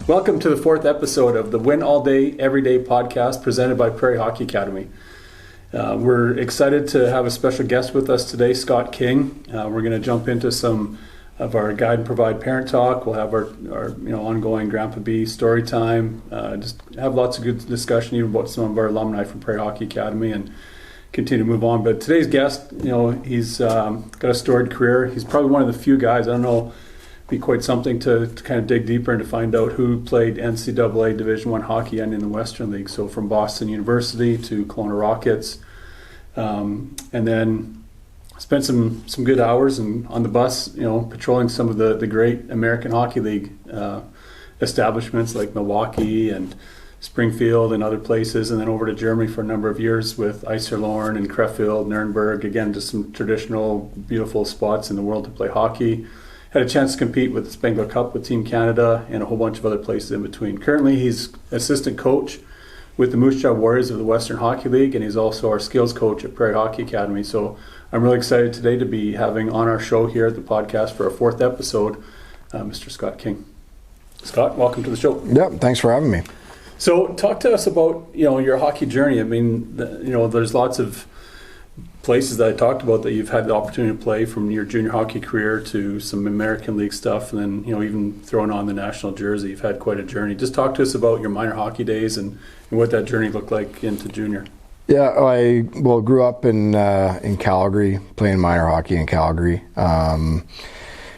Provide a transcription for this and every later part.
Welcome to the fourth episode of the Win All Day, Every Day podcast presented by Prairie Hockey Academy. We're excited to have a special guest with us today, Scott King. We're going to jump into some of our Guide and Provide parent talk. We'll have our ongoing Grandpa B story time. Just have lots of good discussion even about some of our alumni from Prairie Hockey Academy and continue to move on. But today's guest, he's got a storied career. He's probably one of the few guys, I don't know, be quite something to kind of dig deeper and to find out who played NCAA Division I hockey and in the Western League. So from Boston University to Kelowna Rockets, and then spent some good hours on the bus, patrolling some of the great American Hockey League establishments like Milwaukee and Springfield and other places, and then over to Germany for a number of years with Iserlohn and Krefeld, Nuremberg. Again, just some traditional, beautiful spots in the world to play hockey. Had a chance to compete with the Spengler Cup with Team Canada and a whole bunch of other places in between. Currently, he's assistant coach with the Moose Jaw Warriors of the Western Hockey League, and he's also our skills coach at Prairie Hockey Academy. So I'm really excited today to be having on our show here at the podcast for our fourth episode, Mr. Scott King. Scott, welcome to the show. Yep, thanks for having me. So talk to us about your hockey journey. I mean, there's lots of places that I talked about that you've had the opportunity to play, from your junior hockey career to some American League stuff, and then even throwing on the national jersey. You've had quite a journey. Just talk to us about your minor hockey days and what that journey looked like into junior. Yeah, I grew up in Calgary, playing minor hockey in Calgary.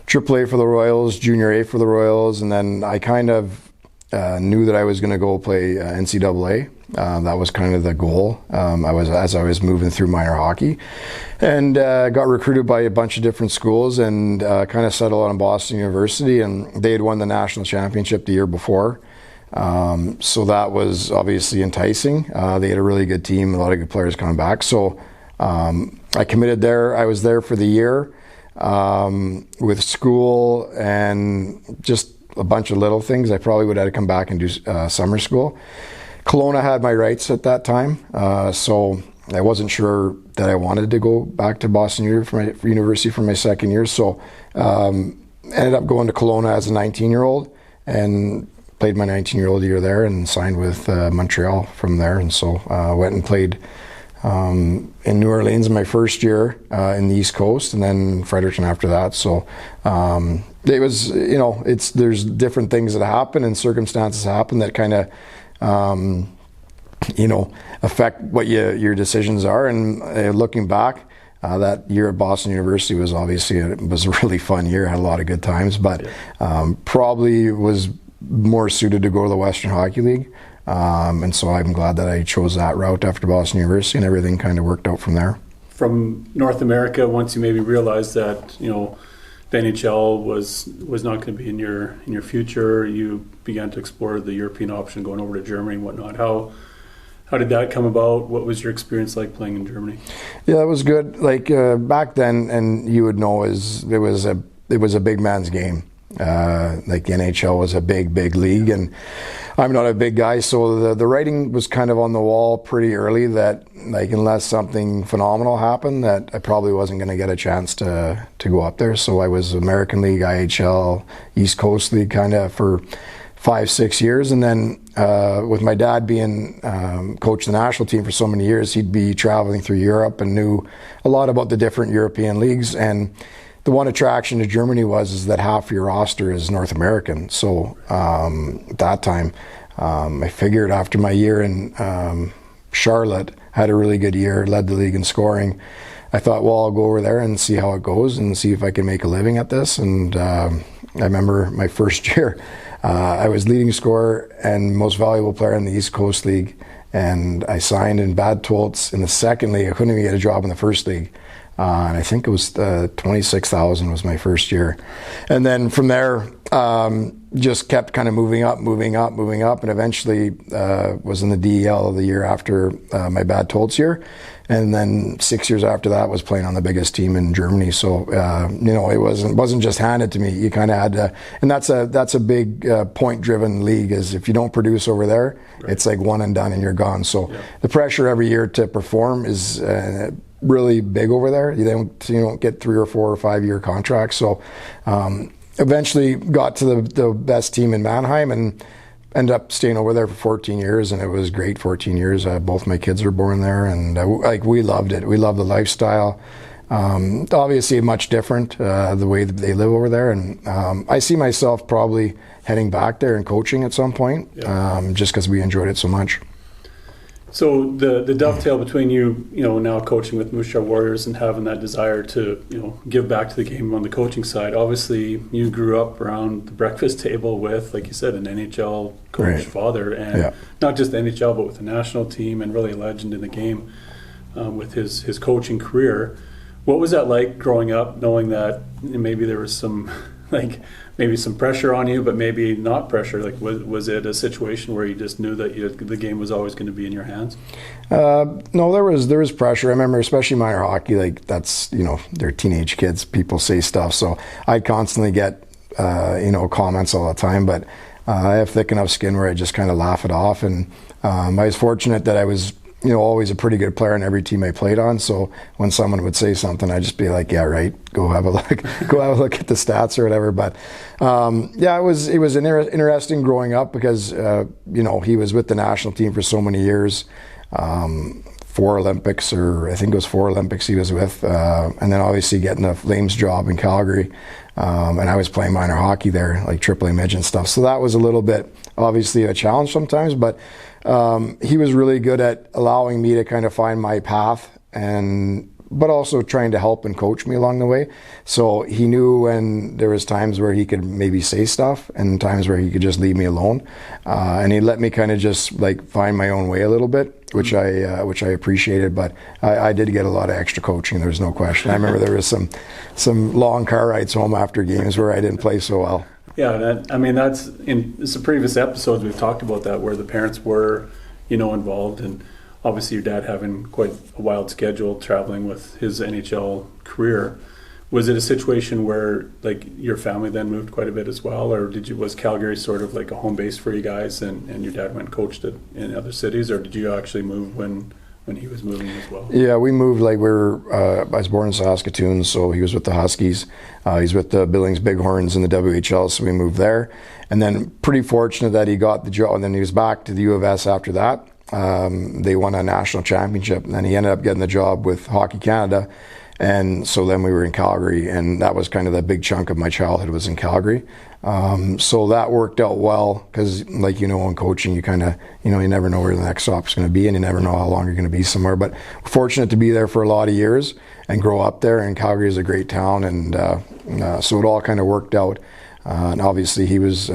Triple A for the Royals, Junior A for the Royals, and then I kind of knew that I was going to go play NCAA. That was kind of the goal. As I was moving through minor hockey, and got recruited by a bunch of different schools, and kind of settled on Boston University, and they had won the national championship the year before. So that was obviously enticing. They had a really good team, a lot of good players coming back. So I committed there. I was there for the year with school and just a bunch of little things. I probably would have had to come back and do summer school. Kelowna had my rights at that time, so I wasn't sure that I wanted to go back to Boston University for my second year. So ended up going to Kelowna as a 19-year-old and played my 19-year-old year there and signed with Montreal from there. And so went and played in New Orleans in my first year in the East Coast, and then Fredericton after that. So it was, there's different things that happen and circumstances happen that kind of affect what your decisions are. And looking back, that year at Boston University was obviously a really fun year. I had a lot of good times, but probably was more suited to go to the Western Hockey League. And so I'm glad that I chose that route after Boston University, and everything kind of worked out from there. From North America, once you maybe realized that the NHL was not going to be in your future, you began to explore the European option, going over to Germany and whatnot. How did that come about? What was your experience like playing in Germany? Yeah, it was good. Like back then, and you would know, it was a big man's game. Like the NHL was a big league, and I'm not a big guy, so the writing was kind of on the wall pretty early that, like, unless something phenomenal happened, that I probably wasn't going to get a chance to go up there. So I was American League, IHL, East Coast League kind of for 5-6 years, and then with my dad being coach of the national team for so many years, he'd be traveling through Europe and knew a lot about the different European leagues. And the one attraction to Germany is that half your roster is North American. So at that time, I figured after my year in Charlotte, had a really good year, led the league in scoring. I thought, well, I'll go over there and see how it goes and see if I can make a living at this. And I remember my first year, I was leading scorer and most valuable player in the East Coast League. And I signed in Bad Tolz in the second league. I couldn't even get a job in the first league. And I think it was 26,000 was my first year. And then from there, just kept kind of moving up, and eventually was in the DEL the year after my Bad Tolz year. And then 6 years after that was playing on the biggest team in Germany. So, it wasn't just handed to me. You kind of had to, and that's a big point-driven league, is if you don't produce over there, right, it's like one and done and you're gone. So the pressure every year to perform is really big over there. You don't get 3 or 4 or 5 year contracts. So eventually got to the best team in Mannheim and ended up staying over there for 14 years, and it was great 14 years. Both my kids were born there, and we loved it. We loved the lifestyle. Obviously much different, the way that they live over there, and I see myself probably heading back there and coaching at some point, just because we enjoyed it so much. So the dovetail between you now coaching with Moose Jaw Warriors and having that desire to give back to the game on the coaching side. Obviously, you grew up around the breakfast table with, like you said, an NHL coach father, and not just the NHL, but with the national team, and really a legend in the game with his coaching career. What was that like growing up, knowing that maybe there was some maybe some pressure on you, but maybe not pressure? Like, was it a situation where you just knew that the game was always going to be in your hands? No, there was pressure. I remember, especially minor hockey, like that's, they're teenage kids. People say stuff, so I constantly get comments all the time. But I have thick enough skin where I just kind of laugh it off. And I was fortunate that I was always a pretty good player in every team I played on. So when someone would say something, I'd just be like, yeah, right, go have a look, at the stats or whatever. But it was interesting growing up because, he was with the national team for so many years. 4 Olympics, or I think it was 4 Olympics he was with. And then obviously getting the Flames job in Calgary. And I was playing minor hockey there, like AAA midget and stuff. So that was a little bit, obviously, a challenge sometimes, but he was really good at allowing me to kind of find my path, but also trying to help and coach me along the way. So he knew when there was times where he could maybe say stuff and times where he could just leave me alone. And he let me kind of just find my own way a little bit, which I appreciated. But I did get a lot of extra coaching. There's no question. I remember there was some long car rides home after games where I didn't play so well. Yeah, that's in some previous episodes we've talked about that, where the parents were, involved, and obviously your dad having quite a wild schedule, traveling with his NHL career. Was it a situation where your family then moved quite a bit as well, or was Calgary sort of like a home base for you guys, and your dad went and coached it in other cities, or did you actually move when he was moving as well? Yeah, we moved. I was born in Saskatoon, so he was with the Huskies. He's with the Billings Bighorns in the WHL, so we moved there. And then pretty fortunate that he got the job, and then he was back to the U of S after that. They won a national championship, and then he ended up getting the job with Hockey Canada. And so then we were in Calgary, and that was kind of the big chunk of my childhood was in Calgary. So that worked out well because, in coaching, you kind of, you never know where the next stop is going to be, and you never know how long you're going to be somewhere. But fortunate to be there for a lot of years and grow up there. And Calgary is a great town, and so it all kind of worked out. And obviously, he was,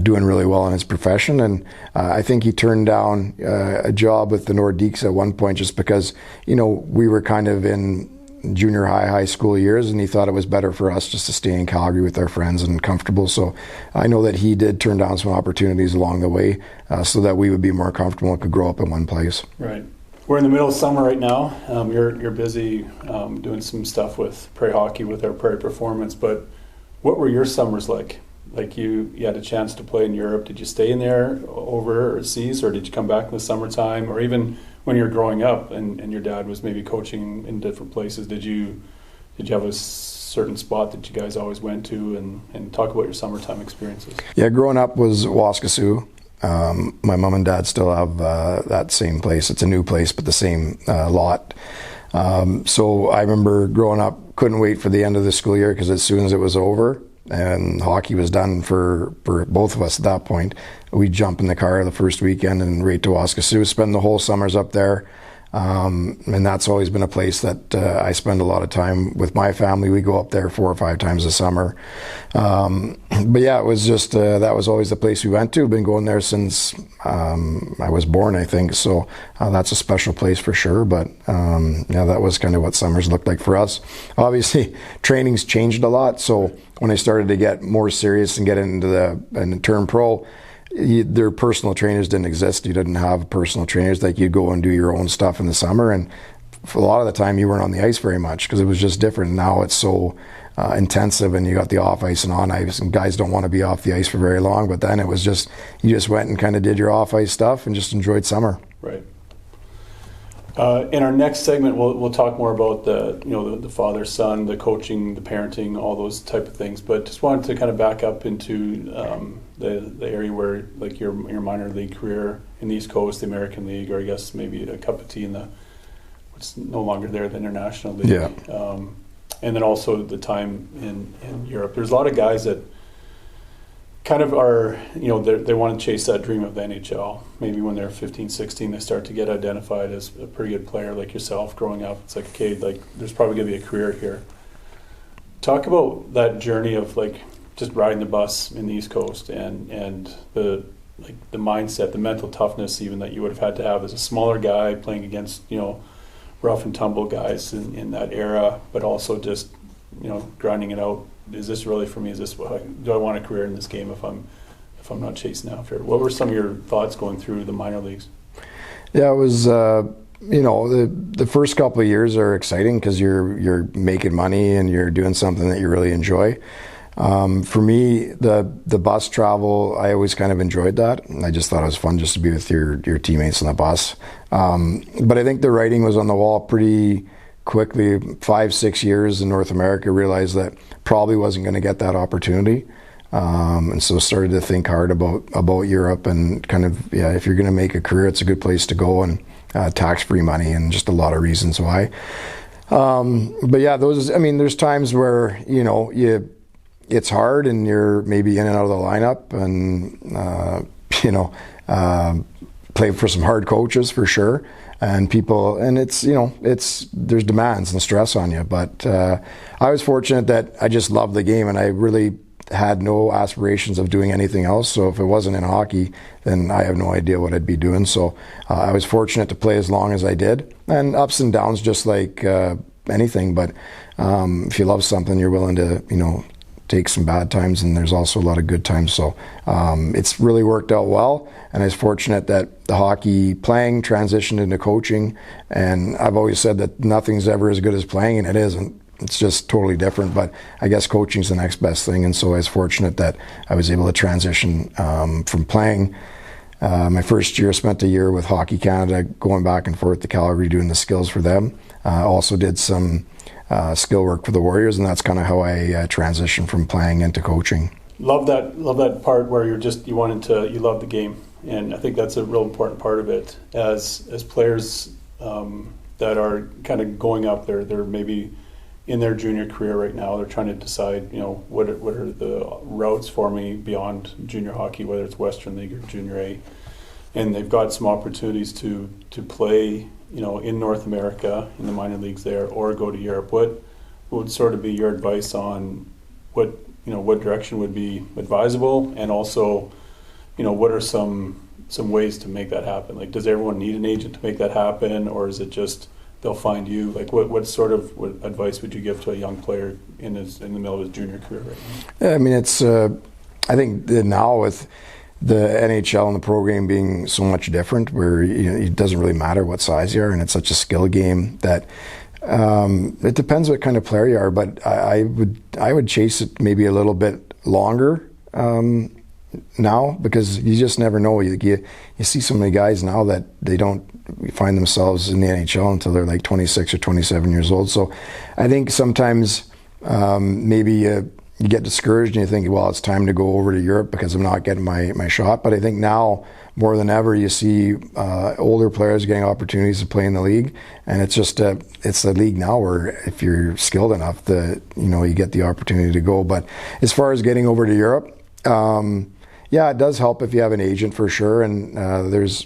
doing really well in his profession, and I think he turned down a job with the Nordiques at one point just because, we were kind of in junior high school years, and he thought it was better for us just to stay in Calgary with our friends and comfortable. So I know that he did turn down some opportunities along the way so that we would be more comfortable and could grow up in one place. Right. We're in the middle of summer right now. You're busy doing some stuff with Prairie Hockey with our Prairie Performance, but what were your summers like? You had a chance to play in Europe. Did you stay in there overseas, or did you come back in the summertime? Or even when you were growing up and your dad was maybe coaching in different places, did you have a certain spot that you guys always went to? And talk about your summertime experiences. Yeah, growing up was Waskesiu. My mom and dad still have that same place. It's a new place, but the same lot. So I remember growing up, couldn't wait for the end of the school year because as soon as it was over, and hockey was done for both of us at that point, we'd jump in the car the first weekend and right to Waskesiu, spend the whole summers up there. And that's always been a place that I spend a lot of time with my family. We go up there 4 or 5 times a summer. But yeah, it was just, that was always the place we went to. Been going there since I was born, I think. So that's a special place for sure. But yeah, that was kind of what summers looked like for us. Obviously, training's changed a lot. So when I started to get more serious and get into and turn pro, their personal trainers didn't exist. You didn't have personal trainers. You'd go and do your own stuff in the summer, and for a lot of the time you weren't on the ice very much because it was just different. Now it's so intensive, and you got the off ice and on ice, and guys don't want to be off the ice for very long. But then it was just, you just went and kind of did your off ice stuff and just enjoyed summer. Right. In our next segment, we'll talk more about the father son, the coaching, the parenting, all those type of things. But just wanted to kind of back up into the area where like your minor league career in the East Coast, the American League, or I guess maybe a cup of tea in what's no longer there, the International League. Yeah. And then also the time in Europe. There's a lot of guys that kind of are, they want to chase that dream of the NHL. Maybe when they're 15, 16, they start to get identified as a pretty good player like yourself growing up. It's like, okay, like there's probably going to be a career here. Talk about that journey of like just riding the bus in the East Coast and the mindset, the mental toughness even that you would have had to have as a smaller guy playing against, rough and tumble guys in that era, but also just, grinding it out. Is this really for me? Do I want a career in this game if I'm not chasing after it? What were some of your thoughts going through the minor leagues? Yeah, it was the first couple of years are exciting because you're making money and you're doing something that you really enjoy. For me, the bus travel, I always kind of enjoyed that. I just thought it was fun just to be with your teammates on the bus. But I think the writing was on the wall pretty quickly. 5-6 years in North America, realized that probably wasn't going to get that opportunity. And so started to think hard about Europe and kind of, if you're going to make a career, it's a good place to go, and tax-free money and just a lot of reasons why. But yeah, there's times where, it's hard and you're maybe in and out of the lineup and, play for some hard coaches for sure. And people, and there's demands and stress on you. But I was fortunate that I just loved the game and I really had no aspirations of doing anything else. So if it wasn't in hockey, then I have no idea what I'd be doing. So I was fortunate to play as long as I did, and ups and downs just like anything. But if you love something, you're willing to, take some bad times, and there's also a lot of good times. So it's really worked out well, and I was fortunate that the hockey playing transitioned into coaching, and I've always said that nothing's ever as good as playing, and it isn't. It's just totally different, but I guess coaching's the next best thing, and so I was fortunate that I was able to transition from playing. My first year, spent a year with Hockey Canada, going back and forth to Calgary, doing the skills for them. Also did some skill work for the Warriors, and that's kind of how I transitioned from playing into coaching. Love that part where you love the game, and I think that's a real important part of it. As players that are kind of going up, they're maybe in their junior career right now. They're trying to decide, what are the routes for me beyond junior hockey, whether it's Western League or Junior A, and they've got some opportunities to play, in North America in the minor leagues there, or go to Europe. What would sort of be your advice on what direction would be advisable, and also, what are some ways to make that happen? Like, does everyone need an agent to make that happen, or is it just they'll find you? Like, what sort of advice would you give to a young player in the middle of his junior career right now? Yeah, I mean, it's I think that now with the NHL and the program being so much different, where it doesn't really matter what size you are, and it's such a skill game that it depends what kind of player you are. But I would chase it maybe a little bit longer now, because you just never know. You see so many guys now that they don't find themselves in the NHL until they're like 26 or 27 years old. So I think sometimes maybe you get discouraged and you think, well, it's time to go over to Europe because I'm not getting my shot. But I think now more than ever, you see older players getting opportunities to play in the league, and it's just it's a league now where if you're skilled enough, you get the opportunity to go. But as far as getting over to Europe, it does help if you have an agent for sure, and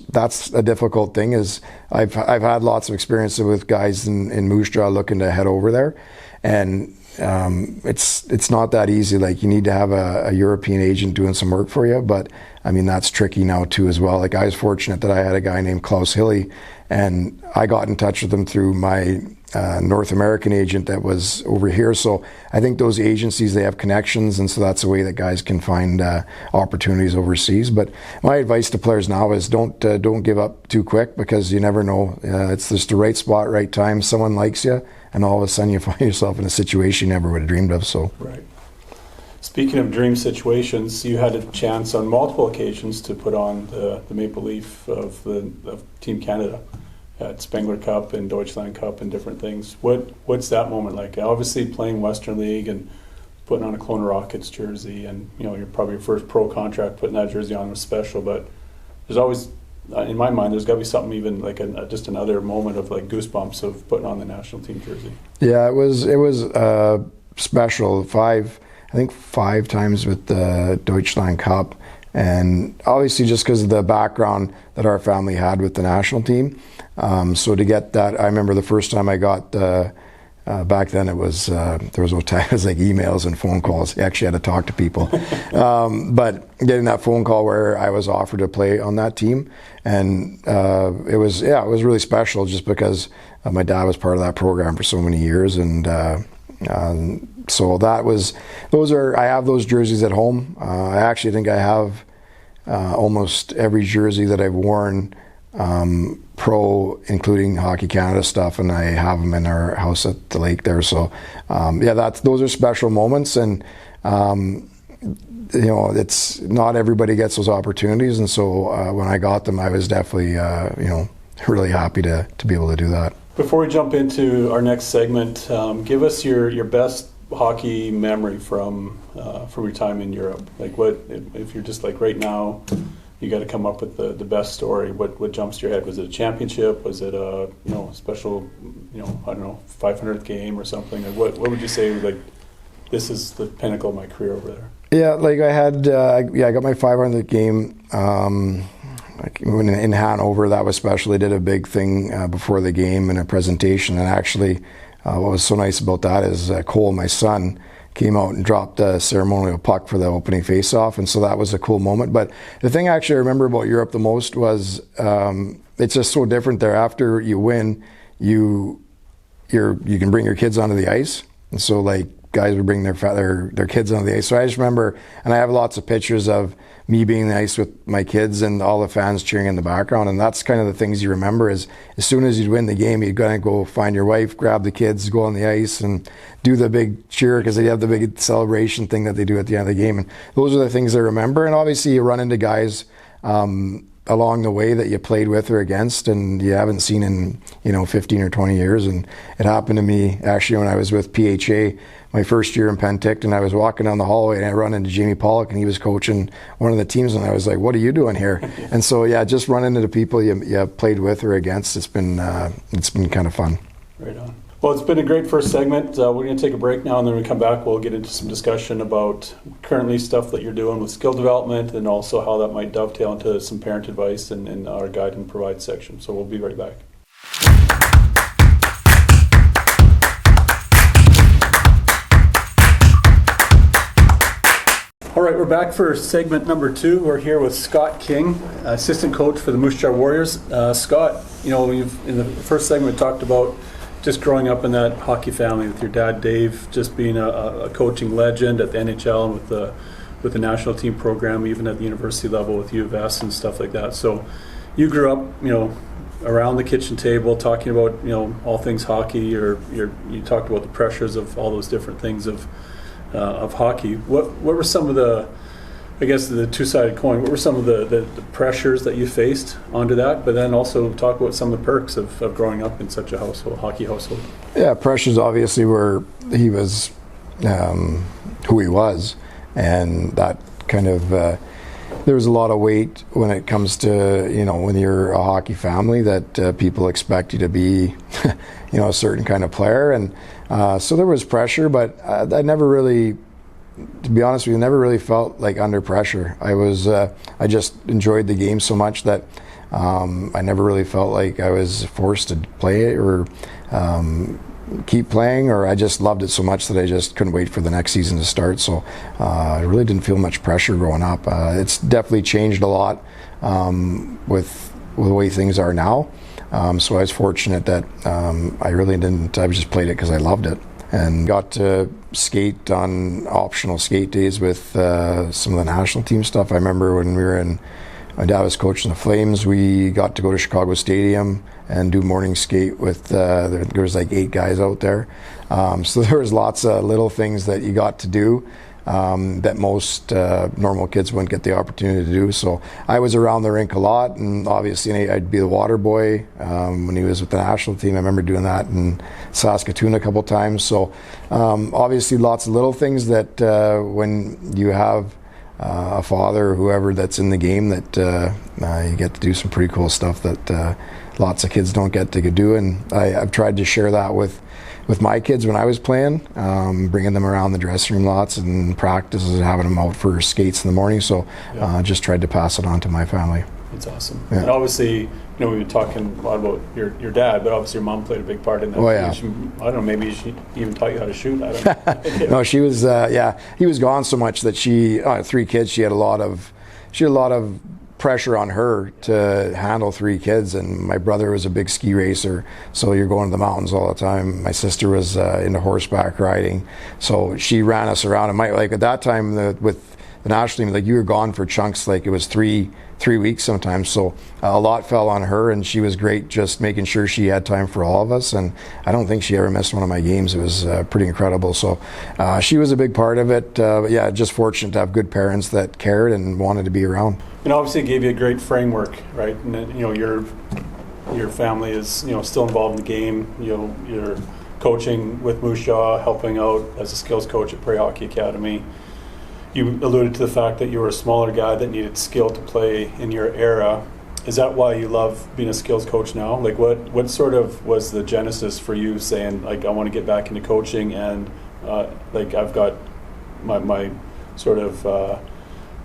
that's a difficult thing. Is I've had lots of experience with guys in Moose Jaw looking to head over there, and it's not that easy. Like, you need to have a European agent doing some work for you, but I mean, that's tricky now too as well. Like, I was fortunate that I had a guy named Klaus Hilly, and I got in touch with him through my North American agent that was over here. So I think those agencies, they have connections, and so that's a way that guys can find opportunities overseas. But my advice to players now is don't give up too quick, because you never know. It's just the right spot, right time. Someone likes you, and all of a sudden you find yourself in a situation you never would have dreamed of. So right. Speaking of dream situations, you had a chance on multiple occasions to put on the maple leaf of Team Canada. at Spengler Cup and Deutschland Cup and different things. What's that moment like? Obviously playing Western League and putting on a Kelowna Rockets jersey, and you're probably your first pro contract, putting that jersey on was special. But there's always, in my mind, there's got to be something even like just another moment of like goosebumps of putting on the national team jersey. Yeah, it was special. I think five times with the Deutschland Cup, and obviously just because of the background that our family had with the national team. So to get that, I remember the first time I got back then it was there was no time, it was like emails and phone calls. You actually had to talk to people. But getting that phone call where I was offered to play on that team, and it was really special just because my dad was part of that program for so many years, and so I have those jerseys at home. I actually think I have almost every jersey that I've worn pro, including Hockey Canada stuff, and I have them in our house at the lake there. So those are special moments, and it's not everybody gets those opportunities, and so when I got them, I was definitely really happy to be able to do that. Before we jump into our next segment, give us your best hockey memory from your time in Europe. Like, what if you're just like right now, you got to come up with the best story. What jumps to your head? Was it a championship? Was it a special I don't know 500th game or something? Like what would you say like this is the pinnacle of my career over there? Yeah, like I had I got my 500th game. Like in Hanover, that was special. They did a big thing before the game and a presentation. And actually, what was so nice about that is Cole, my son, came out and dropped a ceremonial puck for the opening face-off, and so that was a cool moment. But the thing I actually remember about Europe the most was it's just so different there. After you win, you can bring your kids onto the ice, and so like guys would bring their kids onto the ice. So I just remember, and I have lots of pictures of me being on the ice with my kids and all the fans cheering in the background, and that's kind of the things you remember. Is as soon as you'd win the game, you'd gonna go find your wife, grab the kids, go on the ice and do the big cheer, because they have the big celebration thing that they do at the end of the game. And those are the things I remember. And obviously you run into guys along the way that you played with or against and you haven't seen in 15 or 20 years. And it happened to me actually when I was with PHA my first year in Penticton. I was walking down the hallway and I run into Jamie Pollock, and he was coaching one of the teams, and I was like, what are you doing here? And so just running into people you played with or against, it's been kind of fun. Right on. Well, it's been a great first segment. We're going to take a break now, and then when we come back, we'll get into some discussion about currently stuff that you're doing with skill development, and also how that might dovetail into some parent advice in our guide and provide section. So we'll be right back. All right, we're back for segment number 2. We're here with Scott King, assistant coach for the Moose Jaw Warriors. Scott, in the first segment we talked about just growing up in that hockey family with your dad Dave, just being a coaching legend at the NHL and with the national team program, even at the university level with U of S and stuff like that. So you grew up, around the kitchen table talking about all things hockey, or you talked about the pressures of all those different things of hockey. What were some of the, I guess, the two-sided coin? What were some of the pressures that you faced onto that? But then also talk about some of the perks of growing up in such a hockey household. Yeah, pressures obviously were he was who he was, and that kind of there was a lot of weight when it comes to when you're a hockey family that people expect you to be a certain kind of player, and so there was pressure, but I never really, to be honest with you, never really felt like under pressure. I just enjoyed the game so much that I never really felt like I was forced to play it or keep playing, or I just loved it so much that I just couldn't wait for the next season to start. So I really didn't feel much pressure growing up. It's definitely changed a lot with the way things are now. So I was fortunate that I really didn't, I just played it because I loved it, and got to skate on optional skate days with some of the national team stuff. I remember when my dad was coaching the Flames, we got to go to Chicago Stadium and do morning skate with, there was like 8 guys out there. So there was lots of little things that you got to do that most normal kids wouldn't get the opportunity to do. So I was around the rink a lot, and obviously I'd be the water boy when he was with the national team. I remember doing that in Saskatoon a couple times. So obviously lots of little things that when you have a father or whoever that's in the game, that you get to do some pretty cool stuff that lots of kids don't get to do. And I've tried to share that with my kids when I was playing, bringing them around the dressing room lots and practices and having them out for skates in the morning. So just tried to pass it on to my family. That's awesome. Yeah. And obviously, we were talking a lot about your dad, but obviously your mom played a big part in that. Oh, yeah. I don't know, maybe she even taught you how to shoot. I don't know. No, she was, he was gone so much that she, 3 kids, she had a lot of pressure on her to handle 3 kids, and my brother was a big ski racer, so you're going to the mountains all the time. My sister was into horseback riding, so she ran us around. And at that time with the national team, you were gone for chunks, it was three weeks sometimes, so a lot fell on her, and she was great just making sure she had time for all of us, and I don't think she ever missed one of my games. It was pretty incredible. So she was a big part of it. But yeah, just fortunate to have good parents that cared and wanted to be around. And obviously it gave you a great framework, right? And then, your family is still involved in the game. You're coaching with Moose Jaw, helping out as a skills coach at Prairie Hockey Academy. You alluded to the fact that you were a smaller guy that needed skill to play in your era. Is that why you love being a skills coach now? What sort of was the genesis for you saying, I want to get back into coaching, and I've got my sort of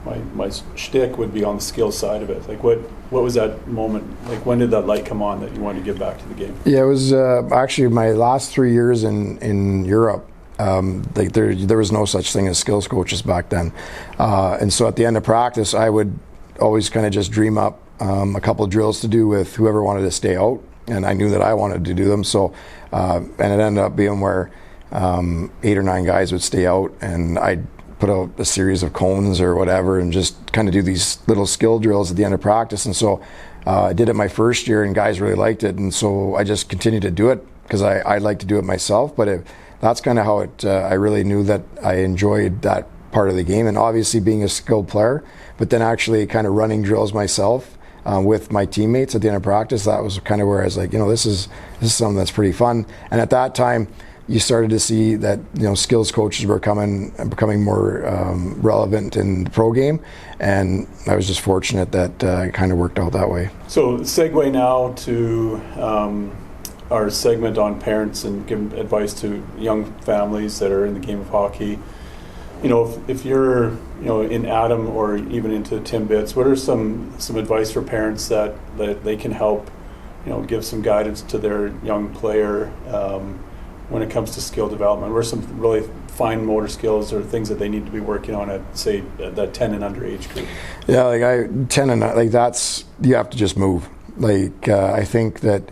my shtick would be on the skill side of it. What was that moment? When did that light come on that you wanted to get back to the game? Yeah, it was actually my last 3 years in Europe. There was no such thing as skills coaches back then, and so at the end of practice, I would always kind of just dream up a couple of drills to do with whoever wanted to stay out, and I knew that I wanted to do them. So, and it ended up being where 8 or 9 guys would stay out, and I'd put out a series of cones or whatever, and just kind of do these little skill drills at the end of practice. And so I did it my first year, and guys really liked it, and so I just continued to do it because I like to do it myself. But that's kind of how it. I really knew that I enjoyed that part of the game, and obviously being a skilled player, but then actually kind of running drills myself with my teammates at the end of practice. That was kind of where I was like, this is something that's pretty fun. And at that time, you started to see that skills coaches were becoming more relevant in the pro game, and I was just fortunate that it kind of worked out that way. So segue now to our segment on parents and giving advice to young families that are in the game of hockey. If you're in Adam or even into Tim Bitts, what are some advice for parents that they can help give some guidance to their young player when it comes to skill development? What are some really fine motor skills or things that they need to be working on at, say, that 10 and under age group? Yeah, 10 and that's, you have to just move. I think that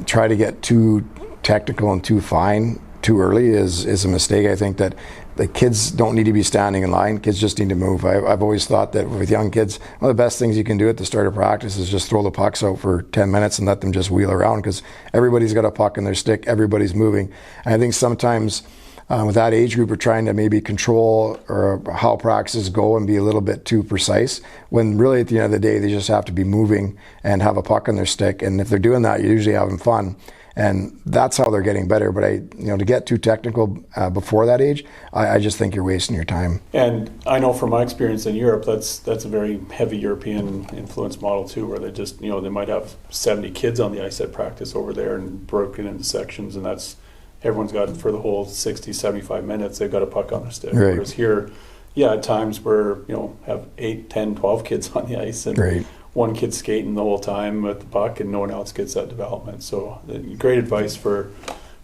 try to get too technical and too fine too early is a mistake. I think that the kids don't need to be standing in line. Kids just need to move. I've always thought that with young kids, one of the best things you can do at the start of practice is just throw the pucks out for 10 minutes and let them just wheel around, because everybody's got a puck in their stick, everybody's moving. And I think sometimes with that age group, we're trying to maybe control or how practices go and be a little bit too precise, when really at the end of the day, they just have to be moving and have a puck in their stick. And if they're doing that, you're usually having fun. And that's how they're getting better. But to get too technical before that age, I just think you're wasting your time. And I know from my experience in Europe, that's a very heavy European influence model too, where they just they might have 70 kids on the ice at practice over there and broken into sections, and that's everyone's got for the whole 60, 75 minutes. They've got a puck on their stick. Right. Whereas here, at times we're have 8, 10, 12 kids on the ice, and right. One kid skating the whole time with the puck, and no one else gets that development. So, great advice for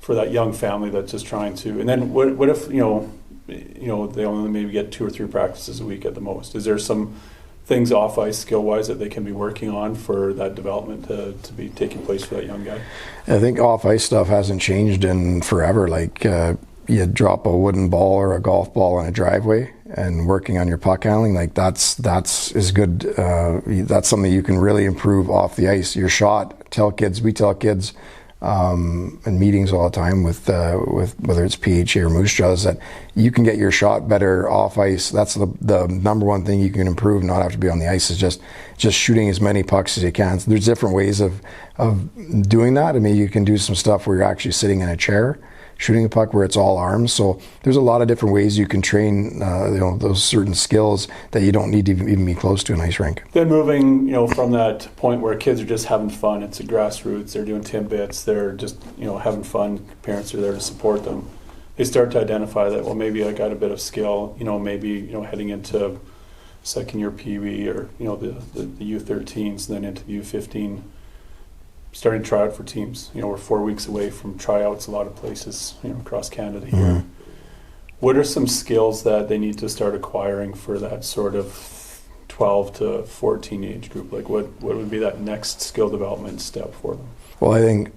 that young family that's just trying to. And then, what if they only maybe get 2 or 3 practices a week at the most? Is there some things off ice skill wise that they can be working on for that development to be taking place for that young guy? I think off ice stuff hasn't changed in forever. You drop a wooden ball or a golf ball in a driveway and working on your puck handling, that's is good. That's something you can really improve off the ice. Your shot, we tell kids, and meetings all the time with whether it's PHA or Moose Jaw, is that you can get your shot better off ice. That's the number one thing you can improve, not have to be on the ice, is just shooting as many pucks as you can. So there's different ways of doing that. I mean, you can do some stuff where you're actually sitting in a chair shooting a puck where it's all arms. So there's a lot of different ways you can train those certain skills that you don't need to even be close to an ice rink. Then moving from that point where kids are just having fun, it's a grassroots, they're doing Timbits, they're just having fun, parents are there to support them. They start to identify that, well, maybe I got a bit of skill, maybe heading into second year Pee Wee or the U13s and then into the U15. Starting to try out for teams. We're 4 weeks away from tryouts a lot of places across Canada here. Mm-hmm. What are some skills that they need to start acquiring for that sort of 12 to 14 age group? Like what would be that next skill development step for them? Well, I think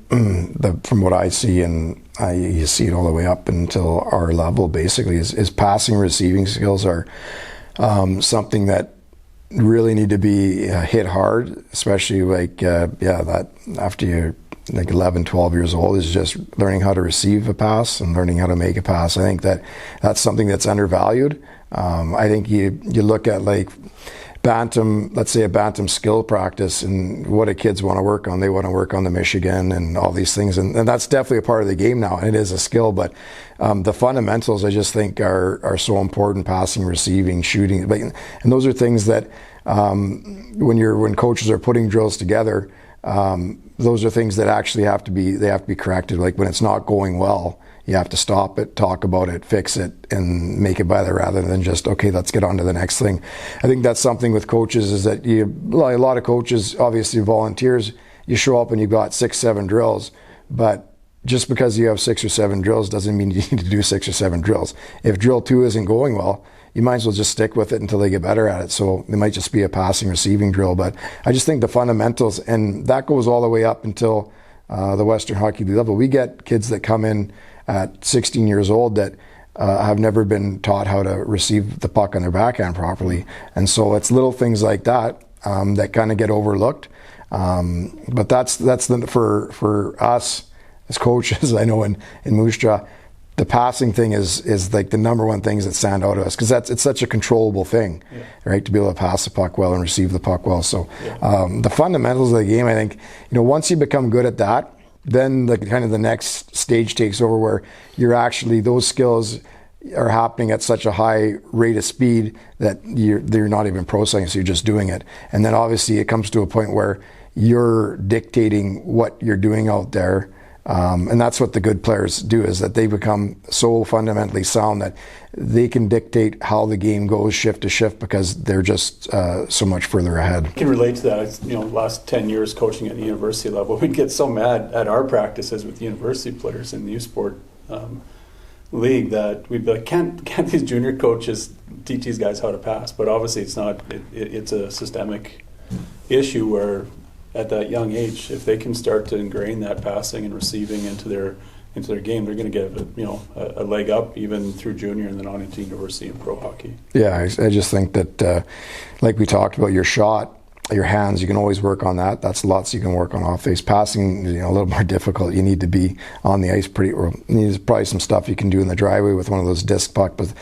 from what I see, and you see it all the way up until our level basically, is passing and receiving skills are something that really need to be hit hard, especially that after you're like 11, 12 years old, is just learning how to receive a pass and learning how to make a pass. I think that's something that's undervalued. I think you look at like bantam, let's say a bantam skill practice, and what do kids want to work on? They want to work on the Michigan and all these things, and that's definitely a part of the game now, and it is a skill, but the fundamentals I just think are so important: passing, receiving, shooting, and those are things that when coaches are putting drills together, those are things that actually have to be corrected. Like when it's not going well, you have to stop it, talk about it, fix it, and make it better rather than just, okay, let's get on to the next thing. I think that's something with coaches, is that a lot of coaches, obviously volunteers, you show up and you've got 6-7 drills, but just because you have 6 or 7 drills doesn't mean you need to do 6 or 7 drills. If drill 2 isn't going well, you might as well just stick with it until they get better at it. So it might just be a passing, receiving drill, but I just think the fundamentals, and that goes all the way up until the Western Hockey League level. We get kids that come in at 16 years old that have never been taught how to receive the puck on their backhand properly. And so it's little things like that that kind of get overlooked. But that's for us as coaches, I know in Moose Jaw, the passing thing is like the number one things that stand out to us, because it's such a controllable thing, right? To be able to pass the puck well and receive the puck well. So the fundamentals of the game, I think, once you become good at that, then the next stage takes over, where you're actually, those skills are happening at such a high rate of speed that they're not even processing, so you're just doing it. And then obviously it comes to a point where you're dictating what you're doing out there. And that's what the good players do, is that they become so fundamentally sound that they can dictate how the game goes shift to shift, because they're just so much further ahead. I can relate to that. Last 10 years coaching at the university level, we'd get so mad at our practices with university players in the U Sport league that we'd be like, can't these junior coaches teach these guys how to pass? But obviously it's not. It's a systemic issue where, at that young age, if they can start to ingrain that passing and receiving into their game, they're going to get a leg up even through junior and then on into university and pro hockey. Yeah, I just think that like we talked about, your shot, your hands, you can always work on that. That's lots you can work on off ice. Passing, a little more difficult. You need to be on the ice there's probably some stuff you can do in the driveway with one of those disc puck, but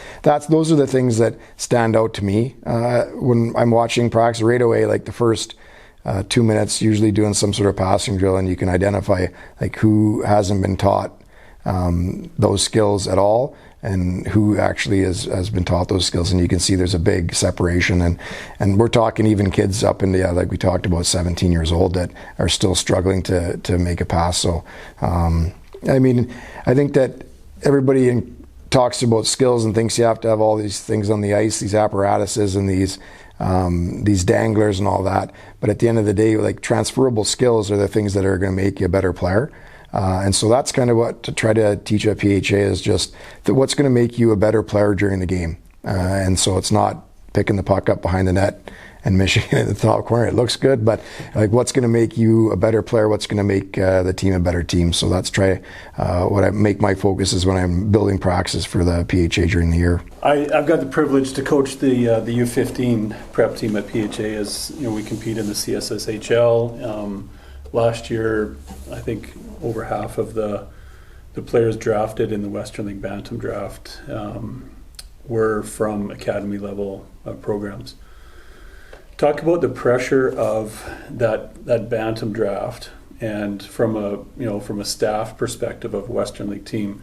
those are the things that stand out to me when I'm watching practice right away. Like the first 2 minutes, usually doing some sort of passing drill, and you can identify like who hasn't been taught those skills at all and who actually has been taught those skills, and you can see there's a big separation, and we're talking even kids up into like we talked about 17 years old that are still struggling to make a pass. So I mean, I think that everybody talks about skills and thinks you have to have all these things on the ice, these apparatuses and these danglers and all that, but at the end of the day, like, transferable skills are the things that are going to make you a better player, and so that's kind of what to try to teach at PHA, is just what's going to make you a better player during the game, and so it's not picking the puck up behind the net and Michigan in the top corner. It looks good, but like, what's going to make you a better player? What's going to make the team a better team? So that's what I make my focus is when I'm building practices for the PHA during the year. I've got the privilege to coach the U15 prep team at PHA, as we compete in the CSSHL. Last year, I think over half of the players drafted in the Western League Bantam draft were from academy level programs. Talk about the pressure of that Bantam draft, and from a staff perspective of Western League team,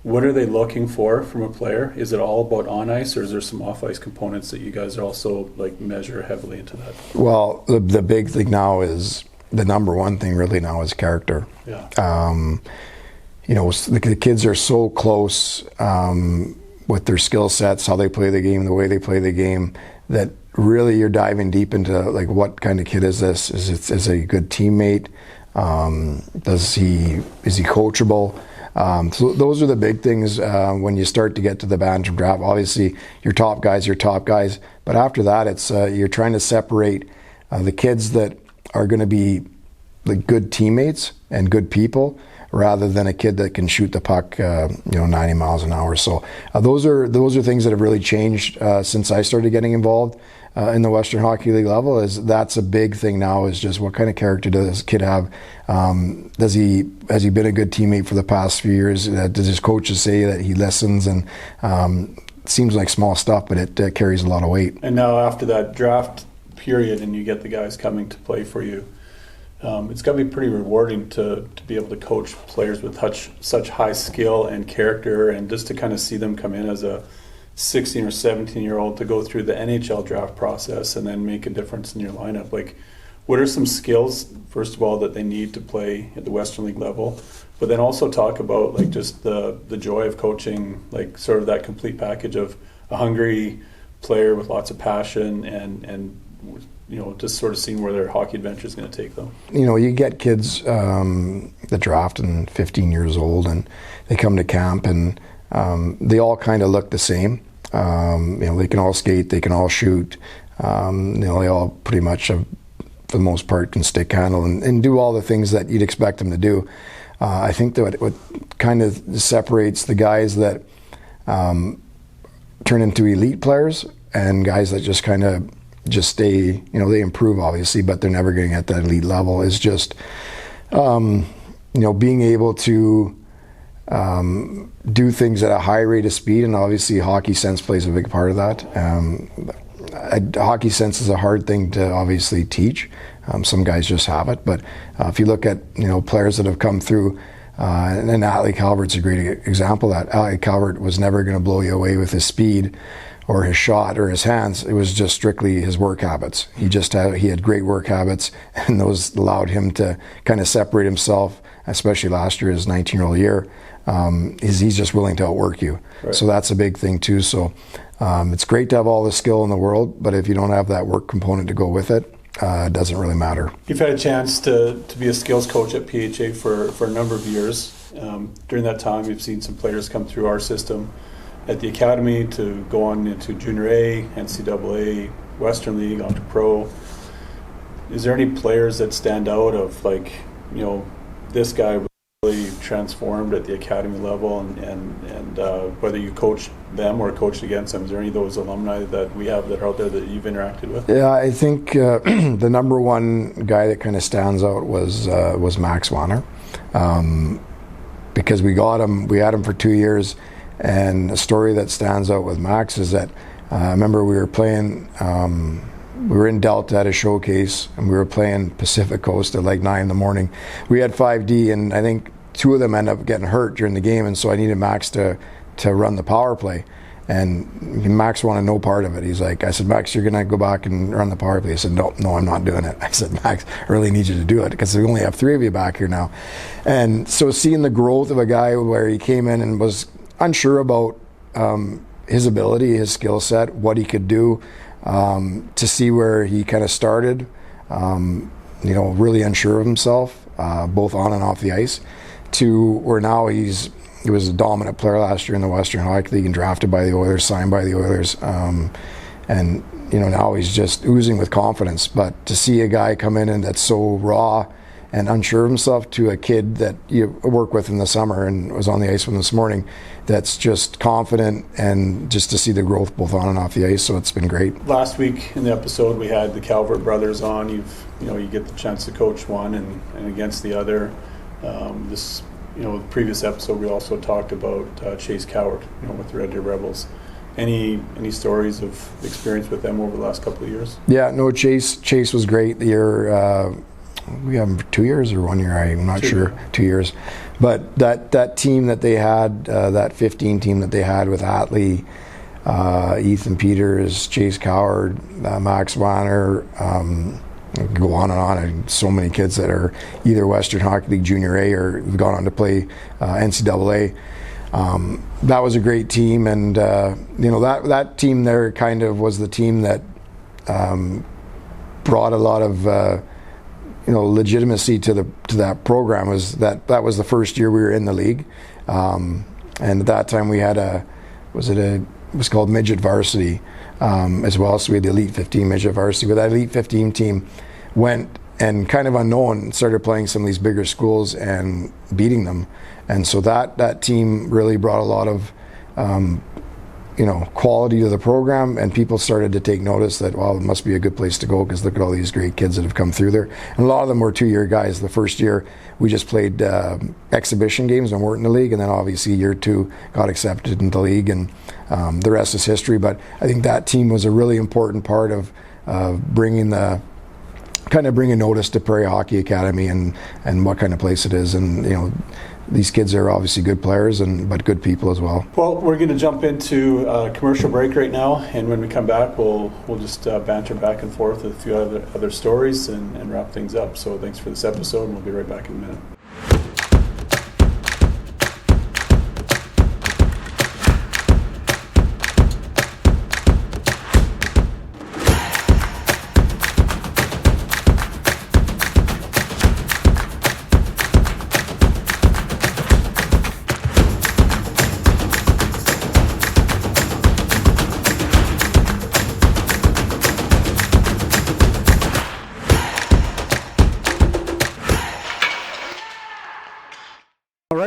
what are they looking for from a player? Is it all about on ice, or is there some off ice components that you guys are also like measure heavily into that? Well, the big thing now is the number one thing really now is character. Yeah. The kids are so close with their skill sets, how they play the game, the way they play the game, that really you're diving deep into like what kind of kid is this? Is he a good teammate? Is he coachable? So those are the big things when you start to get to the Bantam draft. Obviously, your top guys, but after that, it's you're trying to separate the kids that are going to be like good teammates and good people, rather than a kid that can shoot the puck, 90 miles an hour. So those are things that have really changed since I started getting involved in the Western Hockey League level. That's a big thing now, is just what kind of character does this kid have? Has he been a good teammate for the past few years? Does his coaches say that he listens? And it seems like small stuff, but it carries a lot of weight. And now after that draft period, and you get the guys coming to play for you, it's got to be pretty rewarding to be able to coach players with such high skill and character, and just to kind of see them come in as a 16 or 17-year-old to go through the NHL draft process and then make a difference in your lineup. Like, what are some skills, first of all, that they need to play at the Western League level? But then also talk about like just the joy of coaching, like sort of that complete package of a hungry player with lots of passion and just sort of seeing where their hockey adventure is going to take them. You get kids that draft and 15 years old, and they come to camp, and they all kind of look the same. They can all skate, they can all shoot. They all pretty much have, for the most part, can stick handle and do all the things that you'd expect them to do. I think that what kind of separates the guys that turn into elite players and guys that just kind of just stay, they improve obviously, but they're never going to get that elite level, is just, being able to do things at a high rate of speed. And obviously hockey sense plays a big part of that. Hockey sense is a hard thing to obviously teach. Some guys just have it, but if you look at, players that have come through, and Ali Calvert's a great example of that. Ali Calvert was never going to blow you away with his speed or his shot or his hands. It was just strictly his work habits. He had great work habits, and those allowed him to kind of separate himself, especially last year, his 19-year-old year. He's just willing to outwork you. Right. So that's a big thing too. So it's great to have all the skill in the world, but if you don't have that work component to go with it, it doesn't really matter. You've had a chance to be a skills coach at PHA for a number of years. During that time, we've seen some players come through our system at the academy to go on into Junior A, NCAA, Western League, on to Pro. Is there any players that stand out of this guy really transformed at the academy level, and whether you coach them or coached against them? Is there any of those alumni that we have that are out there that you've interacted with? Yeah, I think the number one guy that kind of stands out was Max Wanner, because we had him for 2 years. And a story that stands out with Max is that I remember we were playing, we were in Delta at a showcase, and we were playing Pacific Coast at like 9 a.m. We had 5D, and I think 2 of them ended up getting hurt during the game, and so I needed Max to run the power play. And Max wanted no part of it. I said, Max, you're going to go back and run the power play. He said, no, I'm not doing it. I said, Max, I really need you to do it, because we only have 3 of you back here now. And so seeing the growth of a guy where he came in and was unsure about his ability, his skill set, what he could do, to see where he kind of started, really unsure of himself, both on and off the ice, to where now he was a dominant player last year in the Western Hockey League and drafted by the Oilers, signed by the Oilers, and now he's just oozing with confidence. But to see a guy come in and that's so raw and unsure of himself, to a kid that you work with in the summer and was on the ice with him this morning, that's just confident, and just to see the growth both on and off the ice. So it's been great. Last week in the episode, we had the Calvert brothers on. You get the chance to coach one and against the other. This, the previous episode we also talked about Chase Coward, with the Red Deer Rebels. Any stories of experience with them over the last couple of years? Yeah, no, Chase was great. The year we have him for 2 years or 1 year. I'm not sure. 2 years, but that team that they had, that 15 team that they had with Atlee, Ethan Peters, Chase Coward, Max Wanner. Go on and on, and so many kids that are either Western Hockey League Junior A or have gone on to play NCAA. That was a great team, and that team there kind of was the team that brought a lot of legitimacy to that program. That was the first year we were in the league, and at that time we had it was called midget varsity as well. So we had the Elite 15 midget varsity, but that Elite 15 team went and kind of unknown started playing some of these bigger schools and beating them, and so that team really brought a lot of quality to the program, and people started to take notice that, well, it must be a good place to go because look at all these great kids that have come through there. And a lot of them were 2-year guys. The first year we just played exhibition games and weren't in the league, and then obviously year 2 got accepted into the league, and the rest is history. But I think that team was a really important part of bringing notice to Prairie Hockey Academy and what kind of place it is. And these kids are obviously good players, but good people as well. Well, we're going to jump into a commercial break right now, and when we come back, we'll just banter back and forth with a few other stories and wrap things up. So thanks for this episode, and we'll be right back in a minute.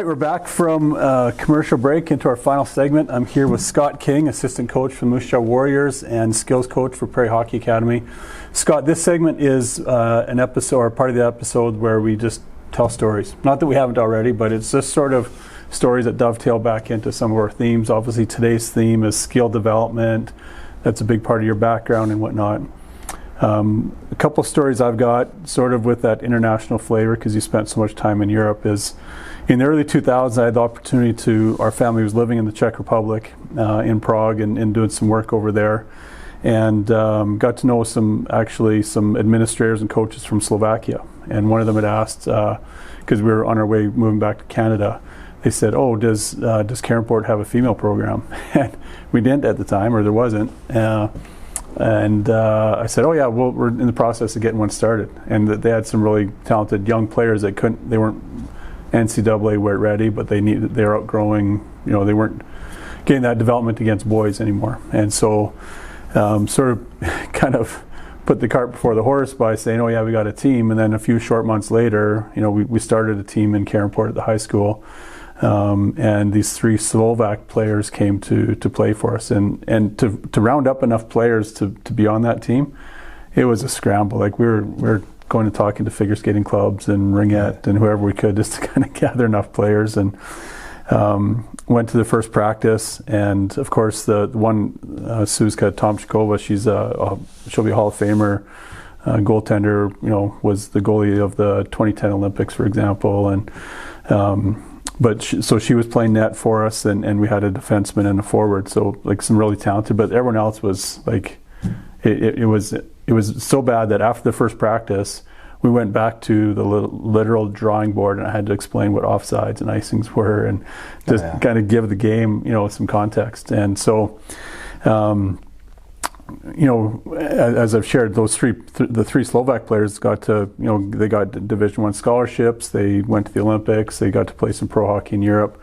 We're back from commercial break into our final segment. I'm here with Scott King, assistant coach for the Moose Jaw Warriors and skills coach for Prairie Hockey Academy. Scott, this segment is an episode, or part of the episode, where we just tell stories. Not that we haven't already, but it's just sort of stories that dovetail back into some of our themes. Obviously, today's theme is skill development. That's a big part of your background and whatnot. A couple of stories I've got, sort of with that international flavor, because you spent so much time in Europe, is in the early 2000s, I had the opportunity our family was living in the Czech Republic, in Prague, and doing some work over there, and got to know some administrators and coaches from Slovakia. And one of them had asked, because we were on our way moving back to Canada, they said, "Oh, does Caronport have a female program?" And we didn't at the time, or there wasn't. And I said, "Oh yeah, well, we're in the process of getting one started." And they had some really talented young players that they weren't NCAA weren't ready, but they're outgrowing, they weren't getting that development against boys anymore. And so sort of kind of put the cart before the horse by saying, "Oh yeah, we got a team." And then a few short months later, we started a team in Caronport at the high school. And these 3 Slovak players came to play for us, and to round up enough players to be on that team, it was a scramble. Like we were going and talking to figure skating clubs and ringette and whoever we could, just to kind of gather enough players, and went to the first practice. And of course the one Suska Tomchikova, she'll be a Hall of Famer goaltender, was the goalie of the 2010 Olympics, for example, and so she was playing net for us, and we had a defenseman and a forward, so like some really talented, but everyone else was like, it was so bad that after the first practice, we went back to the literal drawing board, and I had to explain what offsides and icings were, and just kind of give the game, some context. And so, as I've shared, the 3 Slovak players got to, they got Division I scholarships. They went to the Olympics. They got to play some pro hockey in Europe.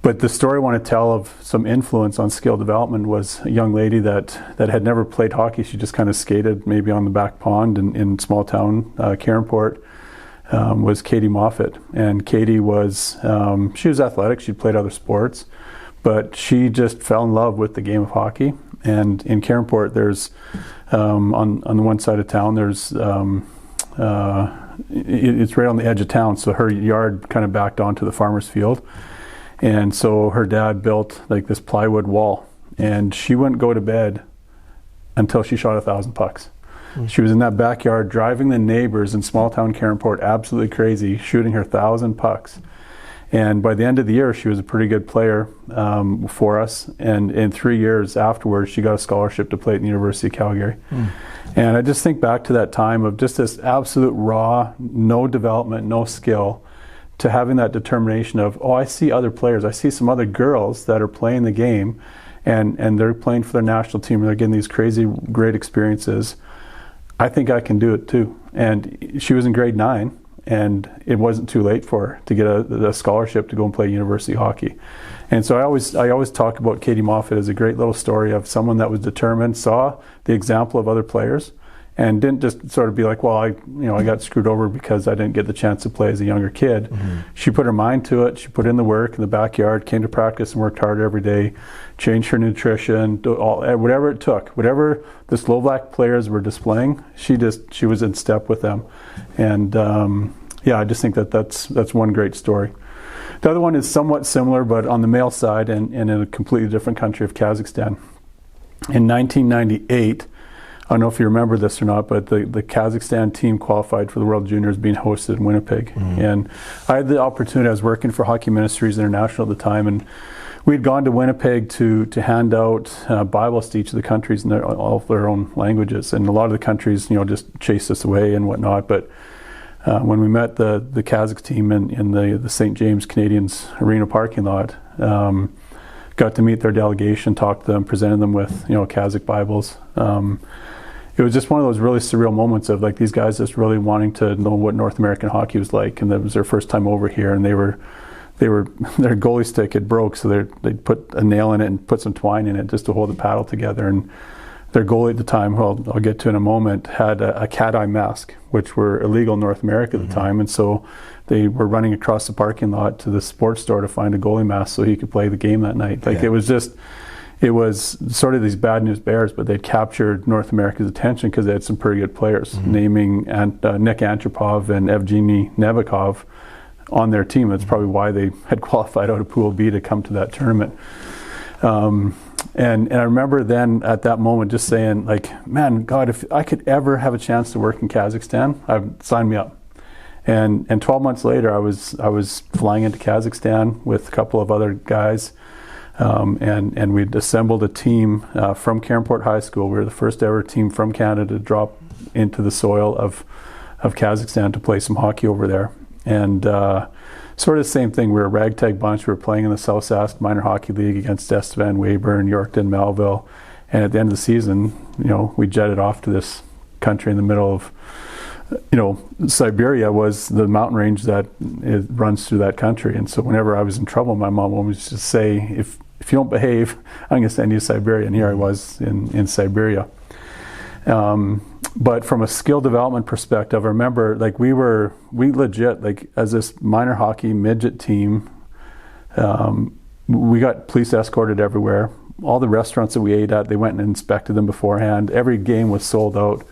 But the story I want to tell of some influence on skill development was a young lady that had never played hockey. She just kind of skated maybe on the back pond in small town Caronport, was Katie Moffat. And Katie she was athletic. She'd played other sports, but she just fell in love with the game of hockey. And in Caronport, there's on the one side of town, there's it's right on the edge of town, so her yard kind of backed onto the farmer's field. And so her dad built like this plywood wall, and she wouldn't go to bed until she shot 1,000 pucks. She was in that backyard driving the neighbors in small town Caronport absolutely crazy, shooting her 1,000 pucks. And by the end of the year, she was a pretty good player for us. And in 3 years afterwards, she got a scholarship to play at the University of Calgary. And I just think back to that time of just this absolute raw, no development, no skill, to having that determination of, oh, I see other players. I see some other girls that are playing the game, and they're playing for their national team, and they're getting these crazy, great experiences. I think I can do it too. And she was in grade 9, and it wasn't too late for her to get a scholarship to go and play university hockey. And so I always talk about Katie Moffat as a great little story of someone that was determined, saw the example of other players, and didn't just sort of be like, well, I got screwed over because I didn't get the chance to play as a younger kid. She put her mind to it. She put in the work in the backyard, came to practice and worked hard every day, changed her nutrition, whatever it took, whatever the Slovak players were displaying, she was in step with them. And I just think that's one great story. The other one is somewhat similar, but on the male side and in a completely different country of Kazakhstan. In 1998, I don't know if you remember this or not, but the Kazakhstan team qualified for the World Juniors being hosted in Winnipeg. And I had the opportunity, I was working for Hockey Ministries International at the time, and we'd gone to Winnipeg to hand out Bibles to each of the countries in all of their own languages. And a lot of the countries, just chased us away and whatnot. But when we met the Kazakh team in the St. James Canadians Arena parking lot, got to meet their delegation, talked to them, presented them with Kazakh Bibles. It was just one of those really surreal moments of like these guys just really wanting to know what North American hockey was like, and that was their first time over here, and their goalie stick had broke, so they'd put a nail in it and put some twine in it just to hold the paddle together. And their goalie at the time, who I'll get to in a moment, had a cat eye mask, which were illegal in North America at the time, and so they were running across the parking lot to the sports store to find a goalie mask so he could play the game that night. It was sort of these bad news bears, but they'd captured North America's attention because they had some pretty good players, naming Nick Antropov and Evgeny Nevikov on their team. That's probably why they had qualified out of Pool B to come to that tournament. And I remember then at that moment just saying, like, man, God, if I could ever have a chance to work in Kazakhstan, sign me up. And 12 months later, I was flying into Kazakhstan with a couple of other guys. And we'd assembled a team from Caronport High School. We were the first ever team from Canada to drop into the soil of Kazakhstan to play some hockey over there. And sort of the same thing. We were a ragtag bunch. We were playing in the South Sask Minor Hockey League against Estevan, Weyburn, Yorkton, Melville. And at the end of the season, we jetted off to this country in the middle of, Siberia was the mountain range that it runs through that country. And so whenever I was in trouble, my mom would just say, if you don't behave, I'm going to send you to Siberia. And here I was in Siberia. But from a skill development perspective, I remember like we legit, like as this minor hockey midget team, we got police escorted everywhere. All the restaurants that we ate at, they went and inspected them beforehand. Every game was sold out.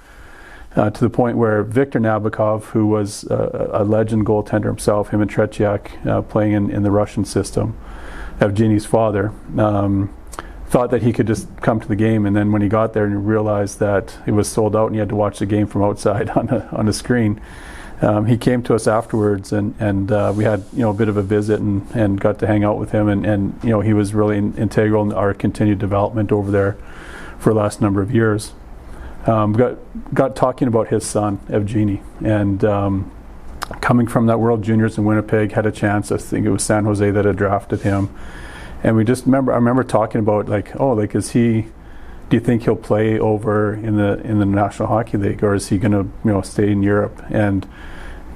To the point where Viktor Nabokov, who was a legend goaltender himself, him and Tretiak playing in the Russian system, Evgeny's father, thought that he could just come to the game, and then when he got there and he realized that it was sold out and he had to watch the game from outside on a screen, he came to us afterwards and we had a bit of a visit and got to hang out with him, and he was really integral in our continued development over there for the last number of years. Got talking about his son, Evgeny, and coming from that World Juniors in Winnipeg, had a chance. I think it was San Jose that had drafted him, and I remember talking about do you think he'll play over in the National Hockey League, or is he going to stay in Europe? And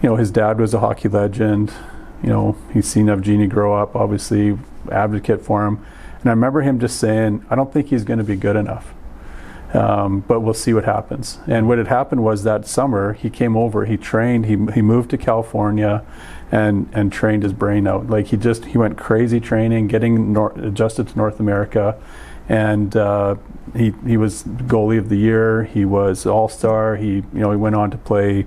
his dad was a hockey legend. He's seen Evgeny grow up, obviously advocate for him, and I remember him just saying, I don't think he's going to be good enough. But we'll see what happens. And what had happened was that summer he came over, he trained, he moved to California and trained his brain out. Like he went crazy training, getting adjusted to North America, and he was goalie of the year. He was all-star. He went on to play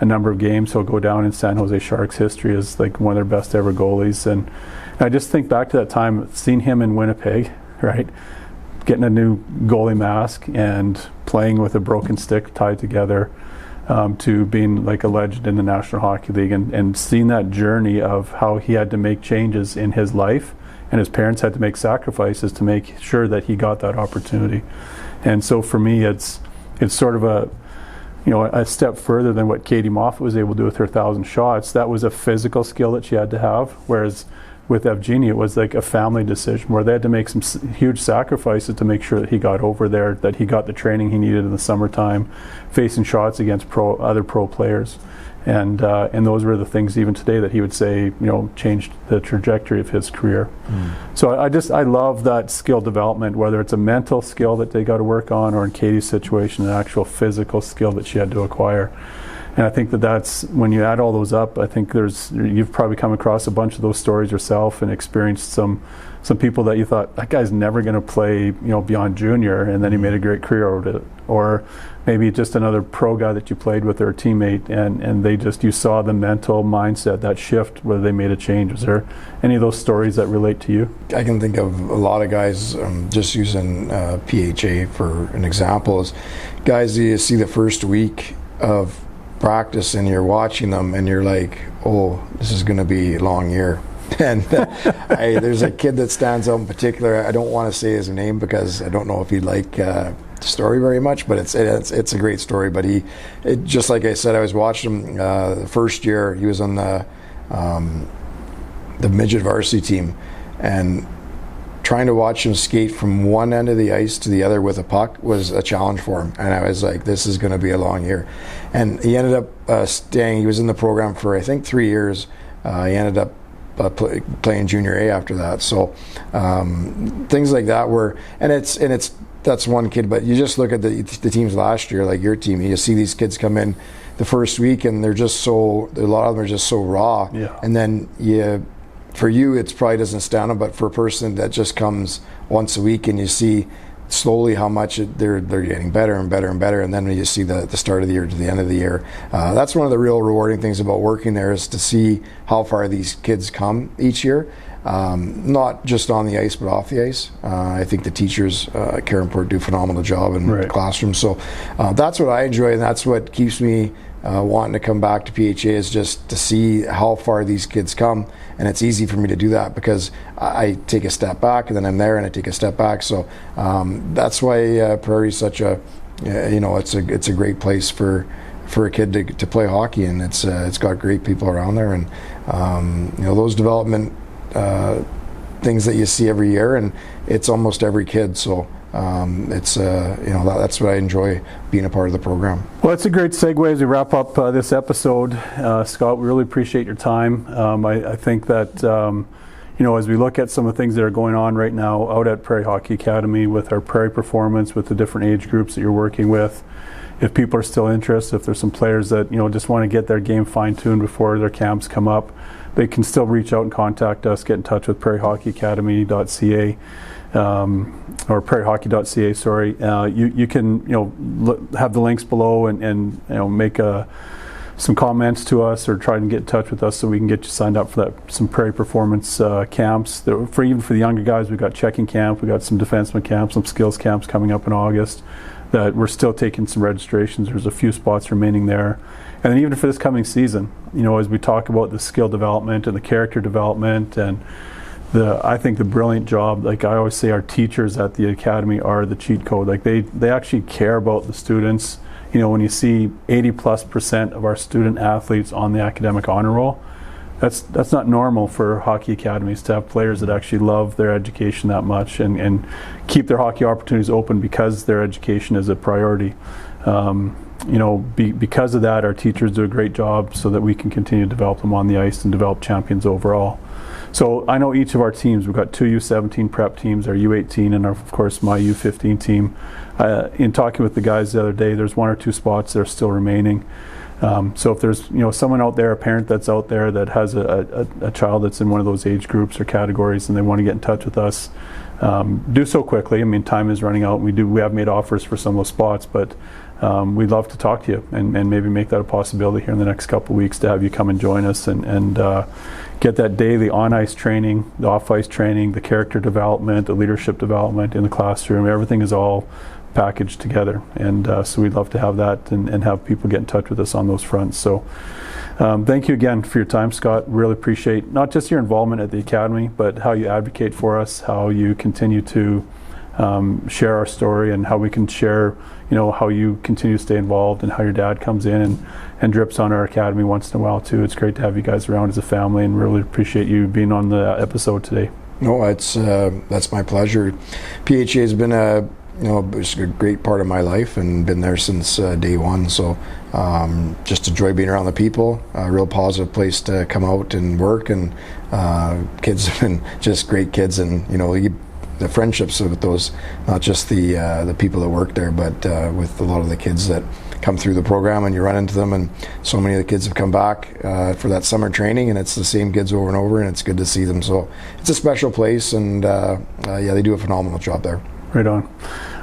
a number of games. He'll go down in San Jose Sharks history as like one of their best ever goalies. And I just think back to that time, seeing him in Winnipeg, right? Getting a new goalie mask and playing with a broken stick tied together, to being like a legend in the National Hockey League, and seeing that journey of how he had to make changes in his life, and his parents had to make sacrifices to make sure that he got that opportunity. And so for me, it's sort of a step further than what Katie Moffat was able to do with her 1,000 shots. That was a physical skill that she had to have, whereas with Evgeny, it was like a family decision where they had to make some huge sacrifices to make sure that he got over there, that he got the training he needed in the summertime, facing shots against other pro players. And those were the things even today that he would say, changed the trajectory of his career. So I love that skill development, whether it's a mental skill that they got to work on, or in Katie's situation, an actual physical skill that she had to acquire. And I think that's when you add all those up, I think you've probably come across a bunch of those stories yourself and experienced some people that you thought, that guy's never going to play, beyond junior, and then he made a great career out of it. Or maybe just another pro guy that you played with, or a teammate, and you saw the mental mindset, that shift where they made a change. Was there any of those stories that relate to you? I can think of a lot of guys, just using PHA for an example, is guys that you see the first week of practice and you're watching them and you're like, oh, this is going to be a long year. And there's a kid that stands out in particular. I don't want to say his name because I don't know if he'd like the story very much, but it's a great story. But just like I said, I was watching him the first year. He was on the midget varsity team, and trying to watch him skate from one end of the ice to the other with a puck was a challenge for him. And I was like, this is going to be a long year. And he ended up staying. He was in the program for, I think, 3 years. He ended up playing junior A after that. So things like that that's one kid. But you just look at the teams last year, like your team. You see these kids come in the first week, and a lot of them are just so raw. Yeah. And then for you, it probably doesn't stand out, but for a person that just comes once a week and you see slowly how much they're getting better and better and better, and then when you see the start of the year to the end of the year, that's one of the real rewarding things about working there, is to see how far these kids come each year, not just on the ice but off the ice. I think the teachers, Karen Port, do a phenomenal job in the classroom, so that's what I enjoy, and that's what keeps me wanting to come back to PHA, is just to see how far these kids come. And it's easy for me to do that because I take a step back and then I'm there and I take a step back. So that's why Prairie's such it's a great place for a kid to play hockey, and it's got great people around there, and those development things that you see every year, and it's almost every kid. So that's what I enjoy being a part of the program. Well, it's a great segue as we wrap up this episode. Scott, we really appreciate your time. I think that as we look at some of the things that are going on right now out at Prairie Hockey Academy with our Prairie Performance, with the different age groups that you're working with, if people are still interested, if there's some players that just want to get their game fine-tuned before their camps come up, they can still reach out and contact us, get in touch with prairiehockeyacademy.ca. Or prairiehockey.ca, sorry. You can have the links below and make some comments to us, or try and get in touch with us so we can get you signed up for some Prairie Performance camps. Even for the younger guys, we've got checking camp, we've got some defenseman camps, some skills camps coming up in August that we're still taking some registrations. There's a few spots remaining there. And then even for this coming season, as we talk about the skill development and the character development, and I think the brilliant job, like I always say, our teachers at the academy are the cheat code. Like they actually care about the students. When you see 80+% of our student athletes on the academic honor roll, that's not normal for hockey academies to have players that actually love their education that much and keep their hockey opportunities open because their education is a priority. Because of that, our teachers do a great job so that we can continue to develop them on the ice and develop champions overall. So I know each of our teams, we've got two U17 prep teams, our U18 and of course my U15 team. In talking with the guys the other day, there's one or two spots that are still remaining. So if there's someone out there, a parent that's out there that has a child that's in one of those age groups or categories and they want to get in touch with us, do so quickly. I mean, time is running out. We have made offers for some of those spots, but we'd love to talk to you and maybe make that a possibility here in the next couple of weeks to have you come and join us and get that daily on-ice training, the off-ice training, the character development, the leadership development in the classroom. Everything is all packaged together, and so we'd love to have that and have people get in touch with us on those fronts. So thank you again for your time, Scott. Really appreciate not just your involvement at the Academy, but how you advocate for us, how you continue to share our story, and how we can share, how you continue to stay involved, and how your dad comes in and drips on our Academy once in a while too. It's great to have you guys around as a family, and really appreciate you being on the episode today. No, that's my pleasure. PHA has been it's a great part of my life and been there since day one. So just enjoy being around the people. A real positive place to come out and work, and kids have been just great kids, and the friendships with those, not just the people that work there, but with a lot of the kids that come through the program, and you run into them, and so many of the kids have come back for that summer training, and it's the same kids over and over, and it's good to see them. So it's a special place, and they do a phenomenal job there. Right on.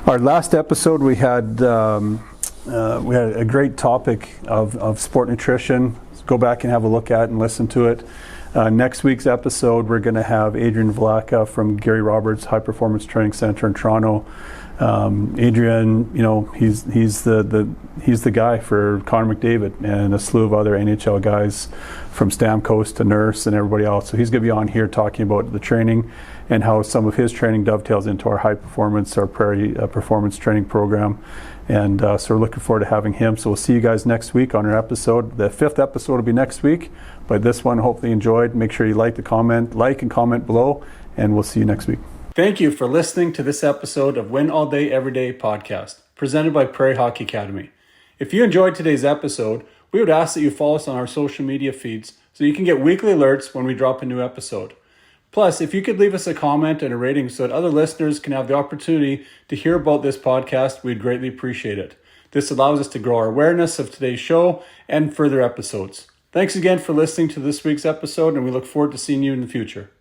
Our last episode, we had a great topic of sport nutrition. Go back and have a look at and listen to it. Next week's episode, we're going to have Adrian Vlaka from Gary Roberts High Performance Training Center in Toronto. Adrian, he's the guy for Connor McDavid and a slew of other NHL guys, from Stamkos to Nurse and everybody else. So he's going to be on here talking about the training and how some of his training dovetails into our our Prairie performance training program. And so we're looking forward to having him. So we'll see you guys next week on our episode. The 5th episode will be next week, but this one, hopefully you enjoyed. Make sure you like and comment below, and we'll see you next week. Thank you for listening to this episode of Win All Day Every Day podcast, presented by Prairie Hockey Academy. If you enjoyed today's episode, we would ask that you follow us on our social media feeds so you can get weekly alerts when we drop a new episode. Plus, if you could leave us a comment and a rating so that other listeners can have the opportunity to hear about this podcast, we'd greatly appreciate it. This allows us to grow our awareness of today's show and further episodes. Thanks again for listening to this week's episode, and we look forward to seeing you in the future.